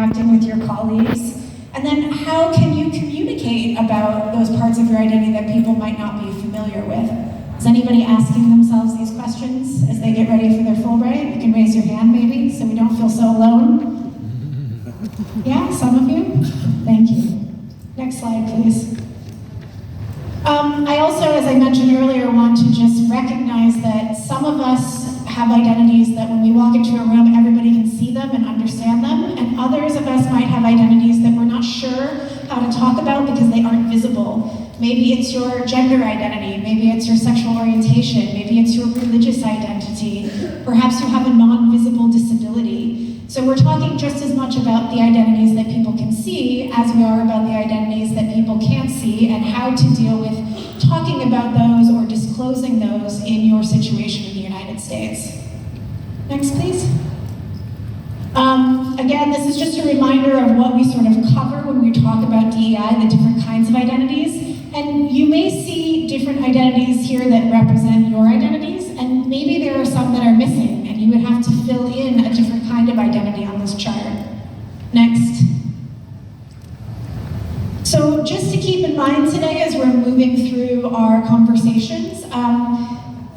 interacting with your colleagues? And then how can you communicate about those parts of your identity that people might not be familiar with? Is anybody asking themselves these questions as they get ready for their Fulbright? You can raise your hand maybe, so we don't feel so alone. Yeah, some of you? Thank you. Next slide, please. I also, as I mentioned earlier, want to just recognize that some of us have identities that when we walk into a room, everybody can see them and understand them, and others of us might have identities that we're not sure how to talk about because they aren't visible. Maybe it's your gender identity, maybe it's your sexual orientation, maybe it's your religious identity, perhaps you have a non-visible disability. So we're talking just as much about the identities that people can see as we are about the identities that people can't see and how to deal with talking about those or disclosing those in your situation in the United States. Next, please. Again, this is just a reminder of what we sort of cover when we talk about DEI, the different kinds of identities. And you may see different identities here that represent your identities, and maybe there are some that are missing, and you would have to fill in a different kind of identity on this chart. Next. So just to keep in mind today as we're moving through our conversations,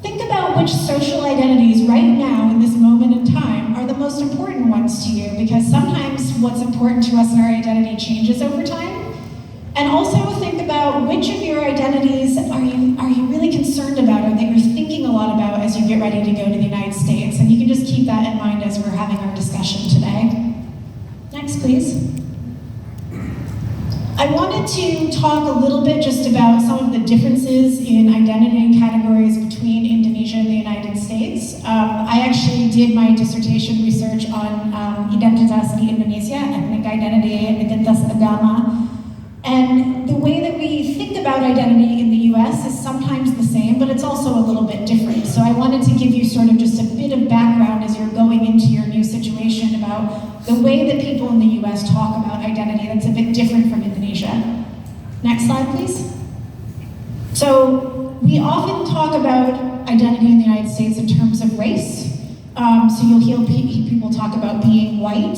think about which social identities right now in this moment in time are the most important ones to you, because sometimes what's important to us in our identity changes over time. And also think about which of your identities are you really concerned about or that you're thinking a lot about as you get ready to go to the United States. And you can just keep that in mind as we're having our discussion today. Next, please. I wanted to talk a little bit just about some of the differences in identity categories between Indonesia and the United States. I actually did my dissertation research on identitas di Indonesia, ethnic identity, identitas agama. And the way that we think about identity in the US is sometimes the same, but it's also a little bit different. So I wanted to give you sort of just a bit of background as you're going into your new situation about the way that people in the US talk about identity that's a bit different from Indonesia. Next slide, please. So we often talk about identity in the United States in terms of race. So you'll hear people talk about being white,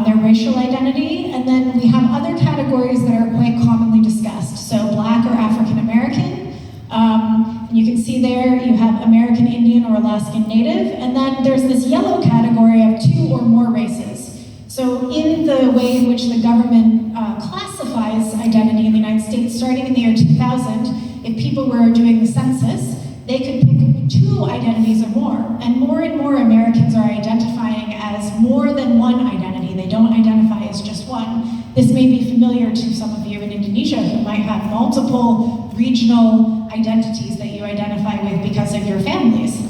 their racial identity, and then we have other categories that are quite commonly discussed. So Black or African American, and you can see there you have American Indian or Alaskan Native, and then there's this yellow category of 2 or more races. So in the way in which the government classifies identity in the United States, starting in the year 2000, if people were doing the census, they could pick 2 identities or more and more Americans are identifying as more than one identity. They don't identify as just one. This may be familiar to some of you in Indonesia who might have multiple regional identities that you identify with because of your families.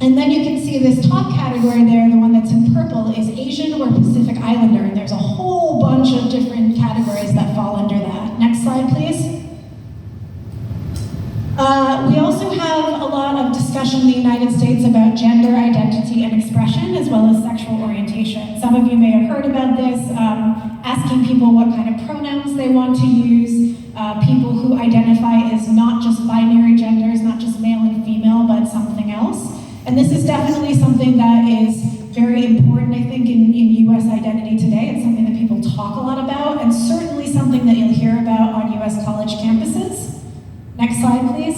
And then you can see this top category there, the one that's in purple, is Asian or Pacific Islander, and there's a whole bunch of different categories that fall under that. Next slide, please. We also have a lot of discussion in the United States about gender identity and expression, as well as sexual orientation. Some of you may have heard about this, asking people what kind of pronouns they want to use, people who identify as not just binary genders, not just male and female, but something else. And this is definitely something that is very important, I think, in US identity today. It's something that people talk a lot about, and certainly something that you'll hear about on US college campuses. Next slide, please.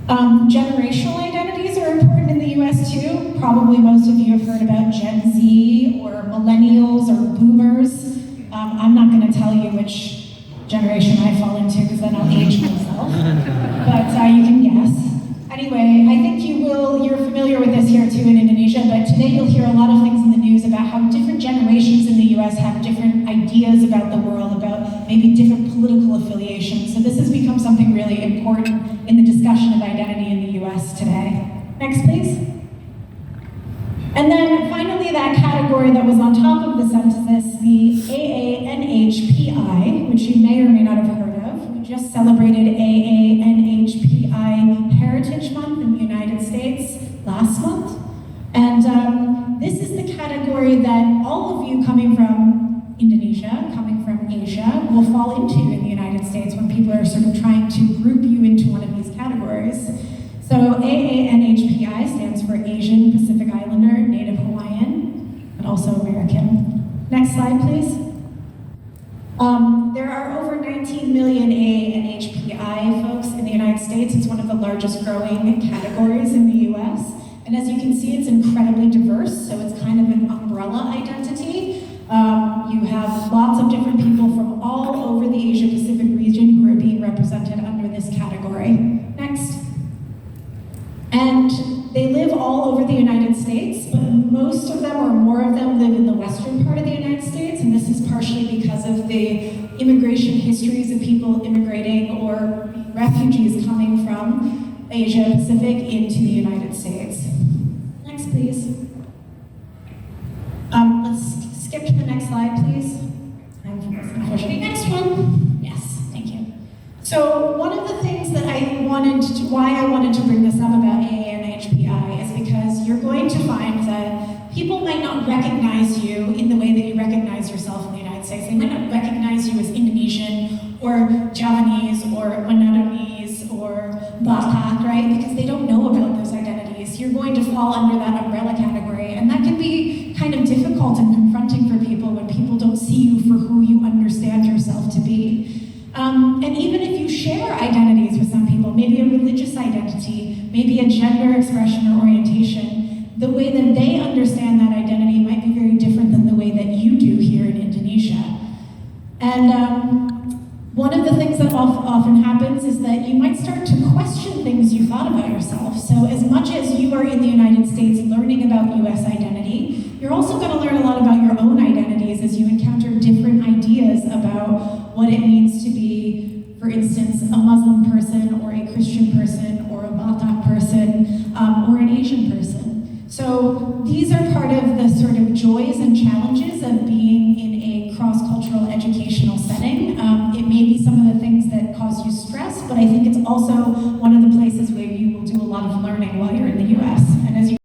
Generational identities are important in the US too. Probably most of you have heard about Gen Z or millennials or boomers. I'm not going to tell you which generation I fall into because then I'll age myself, but you can guess. Anyway, I think you're familiar with this here too in Indonesia, but today you'll hear a lot of things in the news about how different generations in the US have different ideas about the world, about maybe different political affiliations. So this has become something really important in the discussion of identity in the US today. Next, please. And then finally, that category that was on top of the census, the AANHPI, which you may or may not have heard of. We just celebrated AANHPI Heritage Month in the United States last month. And this is the category that all of you coming from Indonesia, coming from Asia, will fall into in the United States when people are sort of trying to group you into one of these categories. So AANHPI stands for Asian, Pacific Islander, Native Hawaiian, but also American. Next slide, please. There are over 19 million A and HPI folks in the United States. It's one of the largest growing categories in the US. And as you can see, it's incredibly diverse, so it's kind of an umbrella identity. You have lots of different people from all over the Asia-Pacific region who are being represented under this category. Next. And they live all over the United States, but most of them or more of them live in the western part of the United States, and this is partially because of the immigration histories of people immigrating or refugees coming from Asia Pacific into the United States. Next, please. Let's skip to the next slide, please. Unfortunately, next one. Yes, thank you. So one of the things that why I wanted to bring this up about AA and HPI is because you're going to find that people might not recognize you in the way that you recognize yourself in the United States. They might not recognize you as Indonesian or Javanese or Manadonese or Batak, right? Because they don't know about those identities. You're going to fall under that umbrella category, and that can be kind of difficult and confronting for people when people don't see you for who you understand yourself to be. And even if you share identities with some people, maybe a religious identity, maybe a gender expression or orientation, the way that they understand that identity might be very different than the way that you do here in Indonesia. And one of the things that often happens is that you might start to question things you thought about yourself. So as much as you are in the United States learning about US identity, you're also going to learn a lot about your own identities as you encounter different ideas about what it means to be, for instance, a Muslim person or a Christian person or a Batak person or an Asian person. So these are part of the sort of joys and challenges of being in a cross-cultural educational setting. It may be some of the things that cause you stress, but I think it's also